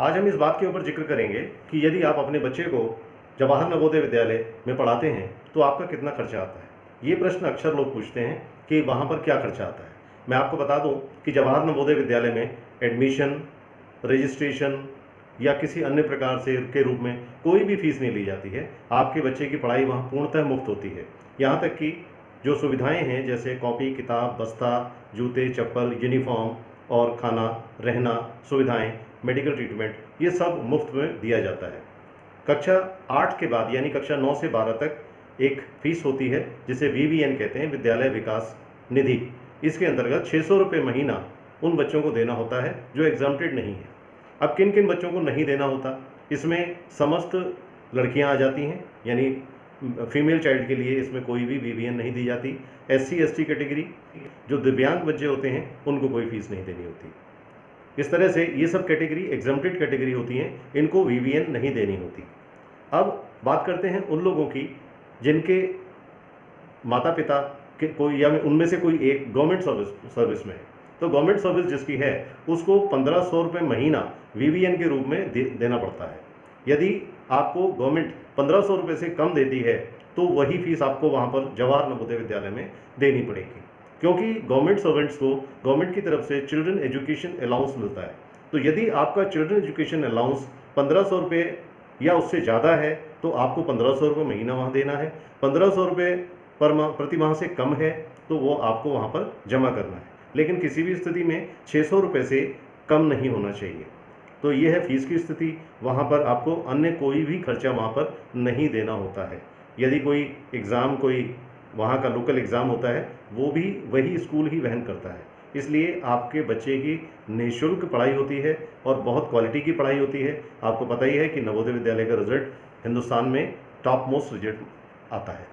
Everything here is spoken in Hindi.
आज हम इस बात के ऊपर जिक्र करेंगे कि यदि आप अपने बच्चे को जवाहर नवोदय विद्यालय में पढ़ाते हैं तो आपका कितना खर्चा आता है। ये प्रश्न अक्सर लोग पूछते हैं कि वहाँ पर क्या खर्चा आता है। मैं आपको बता दूं कि जवाहर नवोदय विद्यालय में एडमिशन, रजिस्ट्रेशन या किसी अन्य प्रकार से के रूप में कोई भी फीस नहीं ली जाती है। आपके बच्चे की पढ़ाई वहाँ पूर्णतः मुफ्त होती है। यहाँ तक कि जो सुविधाएं हैं जैसे कॉपी, किताब, बस्ता, जूते, चप्पल, यूनिफॉर्म और खाना, रहना, सुविधाएं, मेडिकल ट्रीटमेंट, ये सब मुफ्त में दिया जाता है। कक्षा 8 के बाद यानी कक्षा 9 से 12 तक एक फीस होती है जिसे VVN कहते हैं, विद्यालय विकास निधि। इसके अंतर्गत 600 रुपये महीना उन बच्चों को देना होता है जो एग्जाम्प्टेड नहीं है। अब किन किन बच्चों को नहीं देना होता, इसमें समस्त लड़कियां आ जाती हैं, यानी फीमेल चाइल्ड के लिए इसमें कोई भी VVN नहीं दी जाती। SC ST कैटेगरी, जो दिव्यांग बच्चे होते हैं, उनको कोई फीस नहीं देनी होती। इस तरह से ये सब कैटेगरी एग्जम्प्टेड कैटेगरी होती हैं, इनको VVN नहीं देनी होती। अब बात करते हैं उन लोगों की जिनके माता पिता के कोई या उनमें से कोई एक गवर्नमेंट सर्विस में है। तो गवर्नमेंट सर्विस जिसकी है उसको 1500 रुपये महीना VVN के रूप में देना पड़ता है। यदि आपको गवर्नमेंट 1500 रुपये से कम देती है तो वही फीस आपको वहाँ पर जवाहर नवोदय विद्यालय में देनी पड़ेगी, क्योंकि गवर्नमेंट सर्वेंट्स को गवर्नमेंट की तरफ से चिल्ड्रन एजुकेशन अलाउंस मिलता है। तो यदि आपका चिल्ड्रन एजुकेशन अलाउंस 1500 रुपये या उससे ज़्यादा है तो आपको 1500 रुपये महीना वहाँ देना है। 1500 रुपये प्रति माह से कम है तो वो आपको वहाँ पर जमा करना है, लेकिन किसी भी स्थिति में 600 रुपये से कम नहीं होना चाहिए। तो ये है फीस की स्थिति। वहाँ पर आपको अन्य कोई भी खर्चा वहाँ पर नहीं देना होता है। यदि कोई एग्ज़ाम, कोई वहाँ का लोकल एग्ज़ाम होता है, वो भी वही स्कूल ही वहन करता है। इसलिए आपके बच्चे की निःशुल्क पढ़ाई होती है और बहुत क्वालिटी की पढ़ाई होती है। आपको पता ही है कि नवोदय विद्यालय का रिजल्ट हिंदुस्तान में टॉप मोस्ट रिजल्ट आता है।